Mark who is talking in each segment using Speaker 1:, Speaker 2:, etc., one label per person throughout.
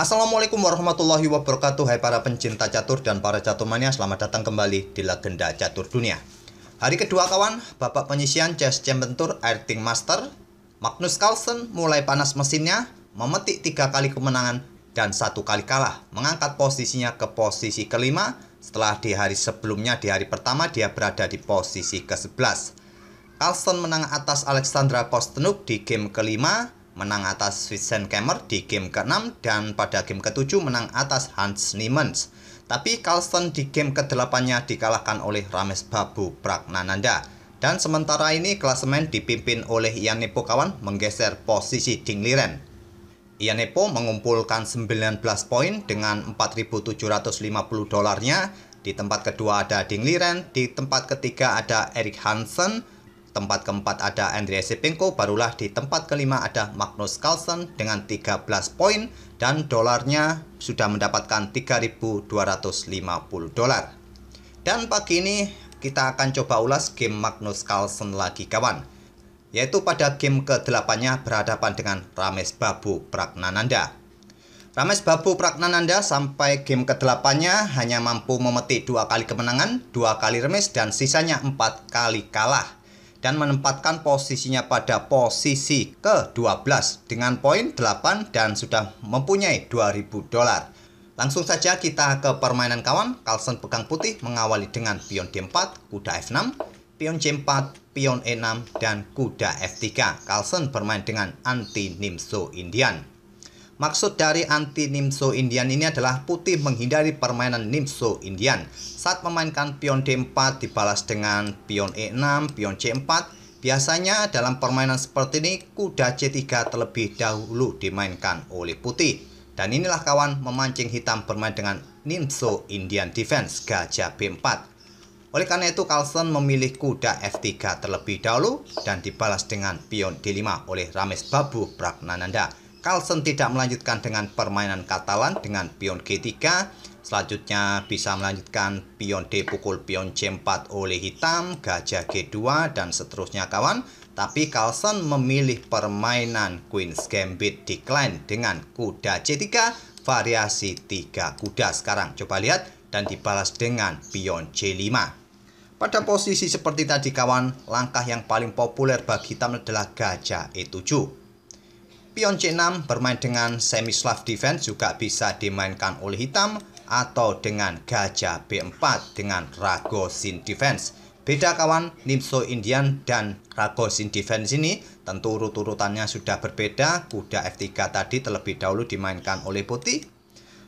Speaker 1: Assalamualaikum warahmatullahi wabarakatuh. Hai para pencinta catur dan para caturmania, selamat datang kembali di Legenda Catur Dunia. Hari kedua kawan, babak penyisian Chess Champion Tour Airting Master, Magnus Carlsen mulai panas mesinnya, memetik 3 kali kemenangan dan 1 kali kalah, mengangkat posisinya ke posisi kelima setelah di hari sebelumnya di hari pertama dia berada di posisi ke-11. Carlsen menang atas Alexandra Kostenuk di game kelima, menang atas Vincent Kemmer di game ke-6, dan pada game ke-7 menang atas Hans Niemann. Tapi Carlsen di game ke-8-nya dikalahkan oleh Ramesh Babu Pragnananda. Dan sementara ini klasemen dipimpin oleh Ian Nepo kawan menggeser posisi Ding Liren. Ian Nepo mengumpulkan 19 poin dengan 4.750 dolarnya. Di tempat kedua ada Ding Liren, di tempat ketiga ada Erik Hansen, tempat keempat ada Andrei Shevchenko, barulah di tempat kelima ada Magnus Carlsen dengan 13 poin dan dolarnya sudah mendapatkan 3.250 dolar. Dan pagi ini kita akan coba ulas game Magnus Carlsen lagi kawan, yaitu pada game ke-8-nya berhadapan dengan Ramesh Babu Pragnananda. Ramesh Babu Pragnananda sampai game ke-8-nya hanya mampu memetik 2 kali kemenangan, 2 kali remis, dan sisanya 4 kali kalah, dan menempatkan posisinya pada posisi ke-12 dengan poin 8 dan sudah mempunyai 2.000 dolar. Langsung saja kita ke permainan kawan. Carlsen pegang putih mengawali dengan pion D4, kuda F6, pion C4, pion E6, dan kuda F3. Carlsen bermain dengan anti Nimzo Indian. Maksud dari anti Nimzo Indian ini adalah putih menghindari permainan Nimzo Indian. Saat memainkan pion D4 dibalas dengan pion E6, pion C4. Biasanya dalam permainan seperti ini kuda C3 terlebih dahulu dimainkan oleh putih. Dan inilah kawan memancing hitam bermain dengan Nimzo Indian Defense gajah B4. Oleh karena itu Carlsen memilih kuda F3 terlebih dahulu dan dibalas dengan pion D5 oleh Ramesh Babu Pragnananda. Carlsen tidak melanjutkan dengan permainan Katalan dengan pion G3. Selanjutnya bisa melanjutkan pion D pukul pion C4 oleh hitam, gajah G2, dan seterusnya kawan. Tapi Carlsen memilih permainan Queen's Gambit Decline dengan kuda C3 variasi 3 kuda. Sekarang coba lihat dan dibalas dengan pion C5. Pada posisi seperti tadi kawan, langkah yang paling populer bagi hitam adalah gajah E7. Pion C6 bermain dengan semi-slav defense juga bisa dimainkan oleh hitam, atau dengan gajah B4 dengan Ragozin defense. Beda kawan, Nimzo Indian dan Ragozin defense ini tentu urut-urutannya sudah berbeda. Kuda F3 tadi terlebih dahulu dimainkan oleh putih.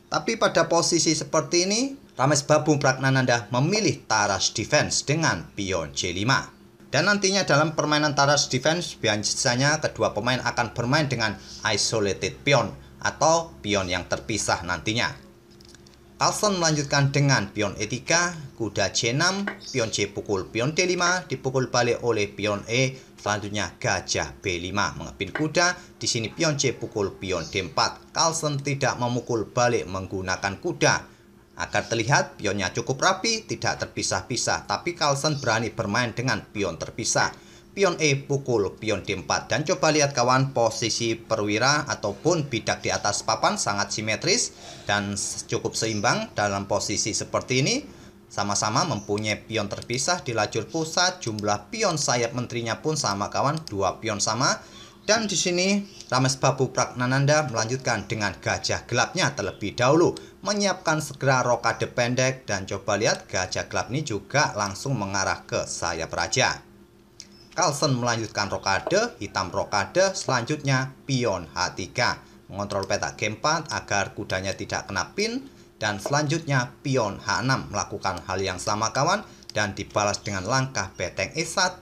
Speaker 1: Tapi pada posisi seperti ini, Ramesh Babu Pragnananda memilih Taras defense dengan pion C5. Dan nantinya dalam permainan Taras defense biasanya kedua pemain akan bermain dengan isolated pion atau pion yang terpisah nantinya. Carlsen melanjutkan dengan pion E3, kuda C6, pion C pukul pion D5, dipukul balik oleh pion E, selanjutnya gajah B5 mengepin kuda. Di sini pion C pukul pion D4. Carlsen tidak memukul balik menggunakan kuda. Agar terlihat pionnya cukup rapi, tidak terpisah-pisah, tapi Carlsen berani bermain dengan pion terpisah. Pion E pukul pion D4, dan coba lihat kawan, posisi perwira ataupun bidak di atas papan sangat simetris dan cukup seimbang. Dalam posisi seperti ini sama-sama mempunyai pion terpisah di lajur pusat. Jumlah pion sayap menterinya pun sama kawan, 2 pion sama. Dan di sini Ramesh Babu Pragnananda melanjutkan dengan gajah gelapnya terlebih dahulu, menyiapkan segera rokade pendek, dan coba lihat gajah gelap ini juga langsung mengarah ke sayap raja. Carlsen melanjutkan rokade, hitam rokade, selanjutnya pion H3, mengontrol petak G4 agar kudanya tidak kena pin, dan selanjutnya pion H6 melakukan hal yang sama kawan, dan dibalas dengan langkah beteng E1.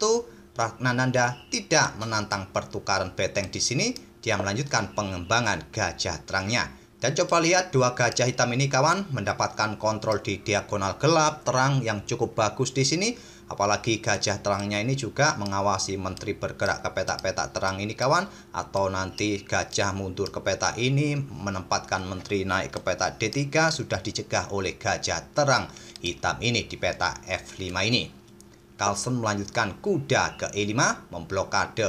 Speaker 1: Pragnananda tidak menantang pertukaran beteng di sini, dia melanjutkan pengembangan gajah terangnya. Dan coba lihat dua gajah hitam ini kawan mendapatkan kontrol di diagonal gelap terang yang cukup bagus di sini. Apalagi gajah terangnya ini juga mengawasi menteri bergerak ke petak-petak terang ini kawan, atau nanti gajah mundur ke petak ini menempatkan menteri naik ke petak D3 sudah dicegah oleh gajah terang hitam ini di petak F5 ini. Carlsen melanjutkan kuda ke E5 memblokade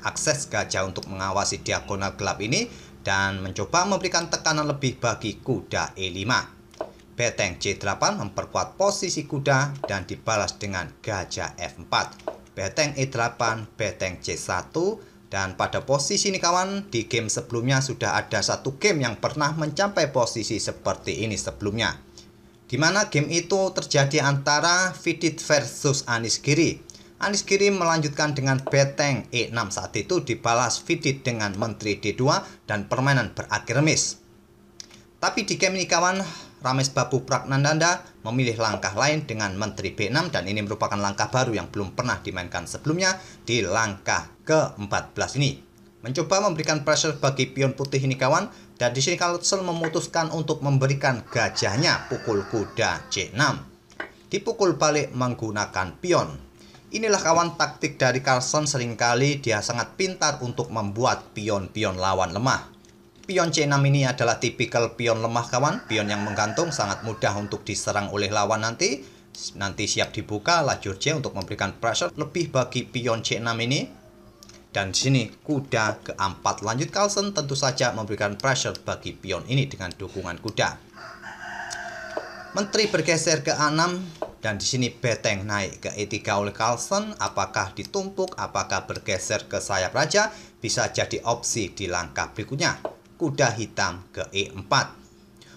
Speaker 1: akses gajah untuk mengawasi diagonal gelap ini, dan mencoba memberikan tekanan lebih bagi kuda E5. Beteng C8 memperkuat posisi kuda dan dibalas dengan gajah F4. Beteng E8, beteng C1, dan pada posisi ini kawan, di game sebelumnya sudah ada satu game yang pernah mencapai posisi seperti ini sebelumnya, di mana game itu terjadi antara Vidit versus Anish Giri. Anish Giri melanjutkan dengan beteng E6, saat itu dibalas Vidit dengan menteri D2 dan permainan berakhir remis. Tapi di game ini kawan, Ramesh Babu Pragnananda memilih langkah lain dengan menteri B6, dan ini merupakan langkah baru yang belum pernah dimainkan sebelumnya di langkah ke-14 ini. Mencoba memberikan pressure bagi pion putih ini kawan, dan di sini Carlsen memutuskan untuk memberikan gajahnya pukul kuda C6. Dipukul balik menggunakan pion. Inilah kawan taktik dari Carlsen, seringkali dia sangat pintar untuk membuat pion-pion lawan lemah. Pion C6 ini adalah tipikal pion lemah kawan, pion yang menggantung, sangat mudah untuk diserang oleh lawan nanti siap dibuka lajur C untuk memberikan pressure lebih bagi pion C6 ini. Dan di sini kuda ke-4 lanjut Carlsen tentu saja memberikan pressure bagi pion ini dengan dukungan kuda. Menteri bergeser ke A6, dan di sini beteng naik ke E3 oleh Carlsen. Apakah ditumpuk, apakah bergeser ke sayap raja, bisa jadi opsi di langkah berikutnya. Kuda hitam ke E4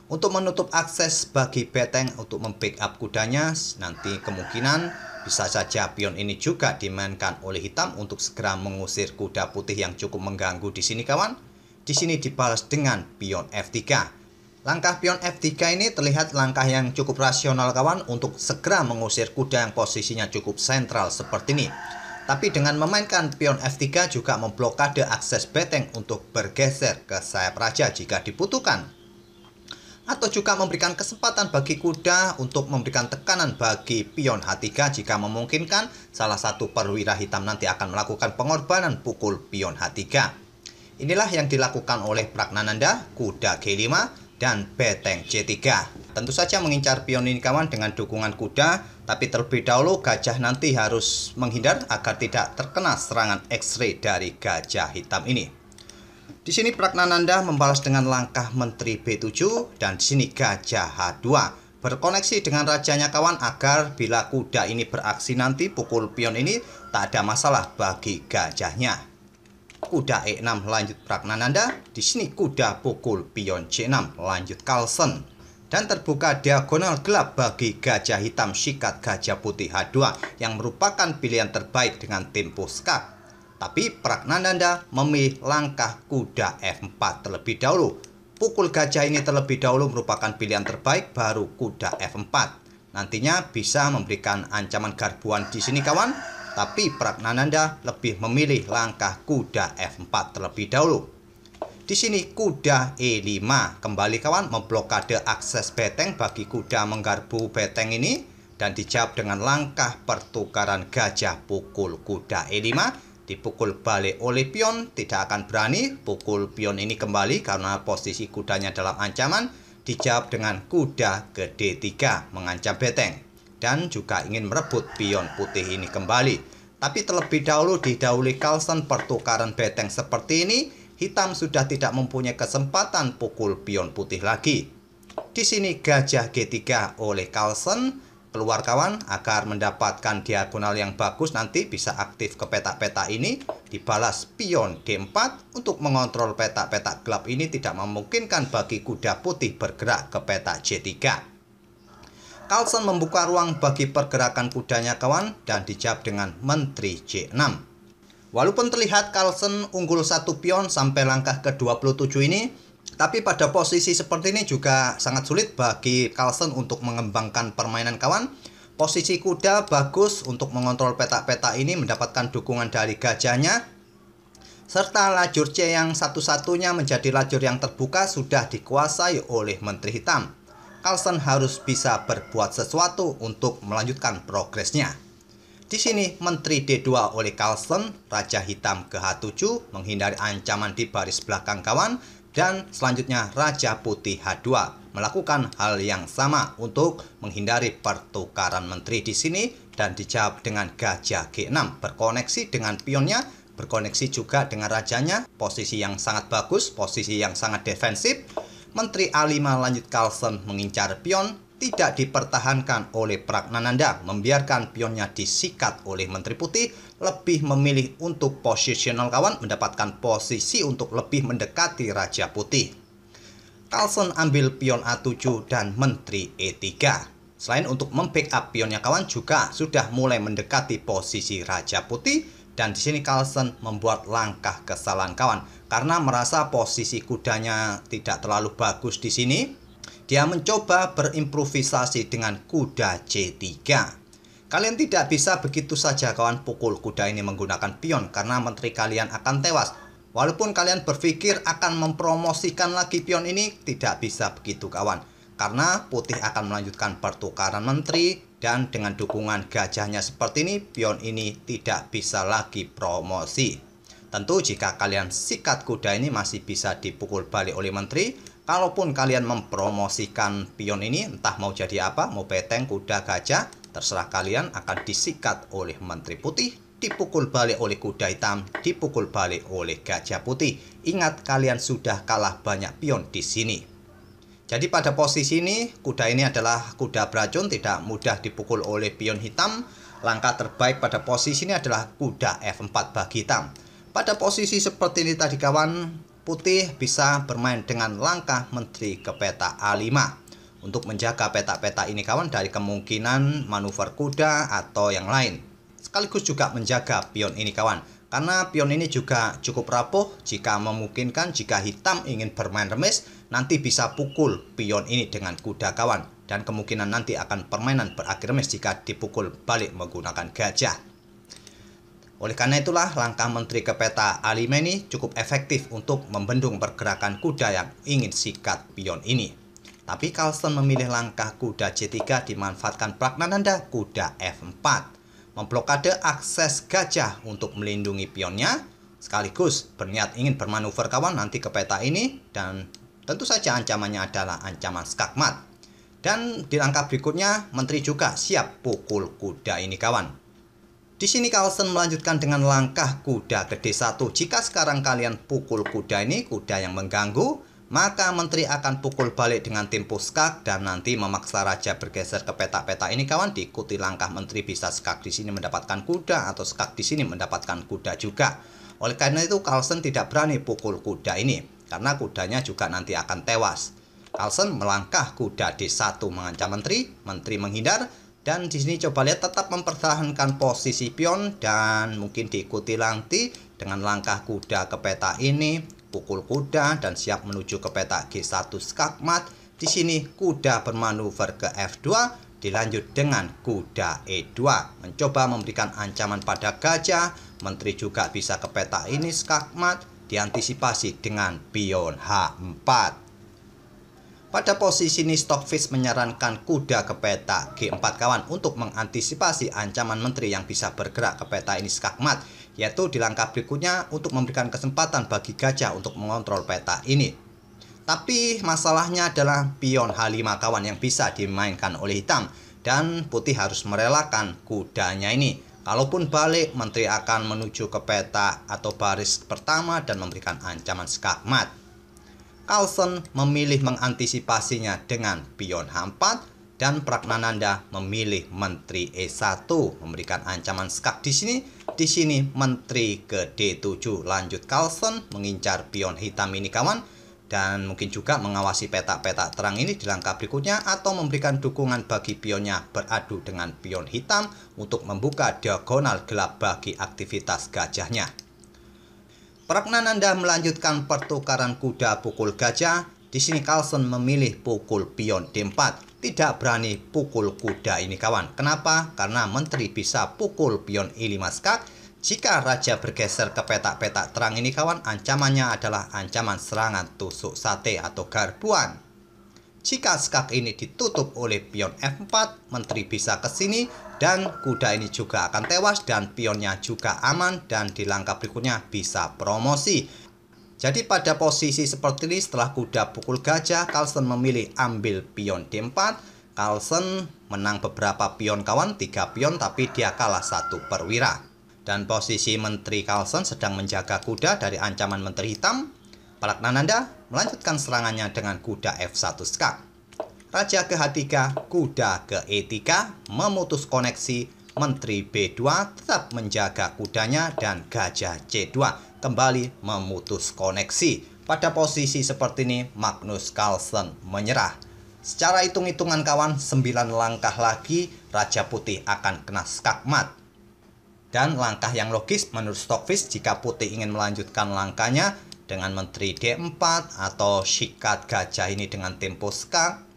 Speaker 1: untuk menutup akses bagi beteng untuk membackup kudanya. Nanti kemungkinan bisa saja pion ini juga dimainkan oleh hitam untuk segera mengusir kuda putih yang cukup mengganggu di sini kawan. Di sini dibalas dengan pion F3. Langkah pion F3 ini terlihat langkah yang cukup rasional kawan untuk segera mengusir kuda yang posisinya cukup sentral seperti ini. Tapi dengan memainkan pion F3 juga memblokade akses beteng untuk bergeser ke sayap raja jika dibutuhkan. Atau juga memberikan kesempatan bagi kuda untuk memberikan tekanan bagi pion H3 jika memungkinkan salah satu perwira hitam nanti akan melakukan pengorbanan pukul pion H3. Inilah yang dilakukan oleh Pragnananda, kuda G5 dan beteng C3. Tentu saja mengincar pion ini kawan dengan dukungan kuda, tapi terlebih dahulu gajah nanti harus menghindar agar tidak terkena serangan X-ray dari gajah hitam ini. Di sini Pragnananda membalas dengan langkah menteri B7, dan di sini gajah H2 berkoneksi dengan rajanya kawan agar bila kuda ini beraksi nanti pukul pion ini tak ada masalah bagi gajahnya. Kuda E6 lanjut Pragnananda, di sini kuda pukul pion C6 lanjut Carlsen. Dan terbuka diagonal gelap bagi gajah hitam sikat gajah putih H2 yang merupakan pilihan terbaik dengan tempo skak. Tapi Pragnananda memilih langkah kuda F4 terlebih dahulu. Pukul gajah ini terlebih dahulu merupakan pilihan terbaik, baru kuda F4. Nantinya bisa memberikan ancaman garbuan di sini kawan, tapi Pragnananda lebih memilih langkah kuda F4 terlebih dahulu. Di sini kuda E5 kembali kawan memblokade akses beteng bagi kuda menggarbu beteng ini, dan dijawab dengan langkah pertukaran gajah pukul kuda E5. Dipukul balik oleh pion, tidak akan berani pukul pion ini kembali karena posisi kudanya dalam ancaman. Dijawab dengan kuda ke D3 mengancam beteng dan juga ingin merebut pion putih ini kembali. Tapi terlebih dahulu didahului Carlsen pertukaran beteng seperti ini. Hitam sudah tidak mempunyai kesempatan pukul pion putih lagi. Di sini gajah G3 oleh Carlsen keluar kawan agar mendapatkan diagonal yang bagus, nanti bisa aktif ke petak-petak ini. Dibalas pion D4 untuk mengontrol petak-petak gelap ini tidak memungkinkan bagi kuda putih bergerak ke petak J3. Carlsen membuka ruang bagi pergerakan kudanya kawan, dan dijawab dengan menteri J6. Walaupun terlihat Carlsen unggul satu pion sampai langkah ke-27 ini, tapi pada posisi seperti ini juga sangat sulit bagi Carlsen untuk mengembangkan permainan kawan. Posisi kuda bagus untuk mengontrol petak-petak ini, mendapatkan dukungan dari gajahnya. Serta lajur C yang satu-satunya menjadi lajur yang terbuka sudah dikuasai oleh menteri hitam. Carlsen harus bisa berbuat sesuatu untuk melanjutkan progresnya. Di sini menteri D2 oleh Carlsen, raja hitam ke H7 menghindari ancaman di baris belakang kawan, dan selanjutnya raja putih H2 melakukan hal yang sama untuk menghindari pertukaran menteri di sini, dan dijawab dengan gajah G6 berkoneksi dengan pionnya berkoneksi juga dengan rajanya, posisi yang sangat bagus, posisi yang sangat defensif. Menteri A5 lanjut Carlsen mengincar pion, tidak dipertahankan oleh Pragnananda, membiarkan pionnya disikat oleh Menteri Putih, lebih memilih untuk posisional kawan, mendapatkan posisi untuk lebih mendekati Raja Putih. Carlsen ambil pion A7 dan Menteri E3. Selain untuk membackup pionnya kawan, juga sudah mulai mendekati posisi Raja Putih, dan di sini Carlsen membuat langkah kesalahan kawan karena merasa posisi kudanya tidak terlalu bagus di sini. Dia mencoba berimprovisasi dengan kuda C3. Kalian tidak bisa begitu saja kawan pukul kuda ini menggunakan pion karena menteri kalian akan tewas. Walaupun kalian berpikir akan mempromosikan lagi pion ini, tidak bisa begitu kawan. Karena putih akan melanjutkan pertukaran menteri, dan dengan dukungan gajahnya seperti ini, pion ini tidak bisa lagi promosi. Tentu jika kalian sikat kuda ini masih bisa dipukul balik oleh menteri. Kalaupun kalian mempromosikan pion ini, entah mau jadi apa, mau beteng, kuda, gajah, terserah kalian, akan disikat oleh menteri putih, dipukul balik oleh kuda hitam, dipukul balik oleh gajah putih. Ingat, kalian sudah kalah banyak pion di sini. Jadi pada posisi ini, kuda ini adalah kuda beracun, tidak mudah dipukul oleh pion hitam. Langkah terbaik pada posisi ini adalah kuda F4 bagi hitam. Pada posisi seperti ini tadi kawan, putih bisa bermain dengan langkah menteri ke peta A5 untuk menjaga peta-peta ini kawan dari kemungkinan manuver kuda atau yang lain. Sekaligus juga menjaga pion ini kawan, karena pion ini juga cukup rapuh. Jika memungkinkan, jika hitam ingin bermain remis, nanti bisa pukul pion ini dengan kuda kawan, dan kemungkinan nanti akan permainan berakhir remis jika dipukul balik menggunakan gajah. Oleh karena itulah langkah menteri ke peta A5 ini cukup efektif untuk membendung pergerakan kuda yang ingin sikat pion ini. Tapi Carlsen memilih langkah kuda C3 dimanfaatkan Pragnananda kuda F4. Memblokade akses gajah untuk melindungi pionnya, sekaligus berniat ingin bermanuver kawan nanti ke peta ini, dan tentu saja ancamannya adalah ancaman skakmat. Dan di langkah berikutnya, menteri juga siap pukul kuda ini kawan. Di sini Carlsen melanjutkan dengan langkah kuda ke D1. Jika sekarang kalian pukul kuda ini, kuda yang mengganggu, maka menteri akan pukul balik dengan tempo skak dan nanti memaksa raja bergeser ke peta-peta ini kawan. Diikuti langkah menteri, bisa skak di sini mendapatkan kuda atau skak di sini mendapatkan kuda juga. Oleh karena itu Carlsen tidak berani pukul kuda ini karena kudanya juga nanti akan tewas. Carlsen melangkah kuda D1 mengancam menteri, menteri menghindar. Dan di sini coba lihat tetap mempertahankan posisi pion dan mungkin diikuti nanti dengan langkah kuda ke peta ini, pukul kuda dan siap menuju ke peta G1 skakmat. Di sini kuda bermanuver ke F2, dilanjut dengan kuda E2, mencoba memberikan ancaman pada gajah. Menteri juga bisa ke peta ini skakmat, diantisipasi dengan pion H4. Pada posisi ini Stockfish menyarankan kuda ke peta G4 kawan untuk mengantisipasi ancaman menteri yang bisa bergerak ke peta ini skakmat, yaitu di langkah berikutnya untuk memberikan kesempatan bagi gajah untuk mengontrol peta ini. Tapi masalahnya adalah pion H5 kawan yang bisa dimainkan oleh hitam, dan putih harus merelakan kudanya ini. Kalaupun balik, menteri akan menuju ke peta atau baris pertama dan memberikan ancaman skakmat. Carlsen memilih mengantisipasinya dengan pion H4 dan Pragnananda memilih menteri E1 memberikan ancaman skak di sini. Di sini menteri ke D7, lanjut Carlsen mengincar pion hitam ini kawan, dan mungkin juga mengawasi peta-peta terang ini di langkah berikutnya atau memberikan dukungan bagi pionnya beradu dengan pion hitam untuk membuka diagonal gelap bagi aktivitas gajahnya. Pragnananda melanjutkan pertukaran kuda pukul gajah. Di sini Carlsen memilih pukul pion D4. Tidak berani pukul kuda ini kawan. Kenapa? Karena menteri bisa pukul pion E5 skak. Jika raja bergeser ke peta-peta terang ini kawan, ancamannya adalah ancaman serangan tusuk sate atau garbuan. Jika skak ini ditutup oleh pion F4, menteri bisa ke sini dan kuda ini juga akan tewas dan pionnya juga aman, dan di langkah berikutnya bisa promosi. Jadi pada posisi seperti ini setelah kuda pukul gajah, Carlsen memilih ambil pion D4. Carlsen menang beberapa pion kawan, 3 pion, tapi dia kalah 1 perwira.
Speaker 2: Dan posisi Menteri Carlsen sedang menjaga kuda dari ancaman Menteri Hitam. Praggnanandha melanjutkan serangannya dengan kuda F1 skak. Raja ke-3, kuda ke-E3 memutus koneksi. Menteri B2 tetap menjaga kudanya dan gajah C2 kembali memutus koneksi. Pada posisi seperti ini, Magnus Carlsen menyerah. Secara hitung-hitungan kawan, 9 langkah lagi Raja Putih akan kena skakmat. Dan langkah yang logis menurut Stockfish jika Putih ingin melanjutkan langkahnya dengan Menteri D4 atau sikat gajah ini dengan tempo skak.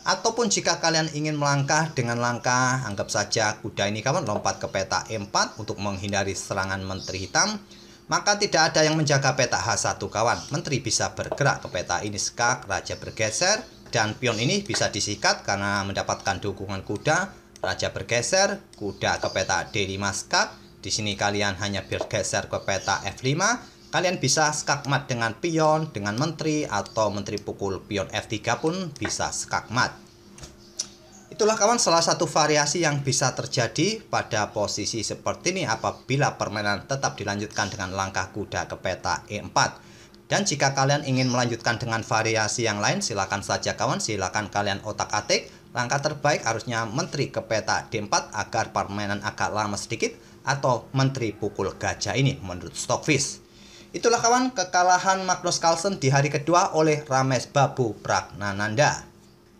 Speaker 2: Ataupun jika kalian ingin melangkah dengan langkah, anggap saja kuda ini kawan lompat ke peta E4 untuk menghindari serangan Menteri Hitam, maka tidak ada yang menjaga peta H1 kawan. Menteri bisa bergerak ke peta ini skak, raja bergeser, dan pion ini bisa disikat karena mendapatkan dukungan kuda. Raja bergeser, kuda ke peta D5 skak. Di sini kalian hanya bergeser ke peta F5. Kalian bisa skakmat dengan pion, dengan menteri, atau menteri pukul pion F3 pun bisa skakmat. Itulah kawan salah satu variasi yang bisa terjadi pada posisi seperti ini apabila permainan tetap dilanjutkan dengan langkah kuda ke peta E4. Dan jika kalian ingin melanjutkan dengan variasi yang lain, silakan saja kawan, silakan kalian otak-atik. Langkah terbaik harusnya menteri ke peta D4 agar permainan agak lama sedikit, atau menteri pukul gajah ini menurut Stockfish. Itulah kawan kekalahan Magnus Carlsen di hari kedua oleh Ramesh Babu Praggnanandha.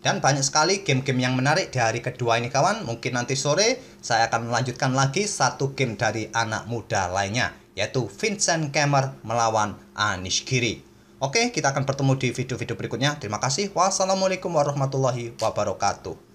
Speaker 2: Dan banyak sekali game-game yang menarik di hari kedua ini kawan. Mungkin nanti sore saya akan melanjutkan lagi satu game dari anak muda lainnya, yaitu Vincent Kemmer melawan Anish Giri. Oke, kita akan bertemu di video-video berikutnya. Terima kasih. Wassalamualaikum warahmatullahi wabarakatuh.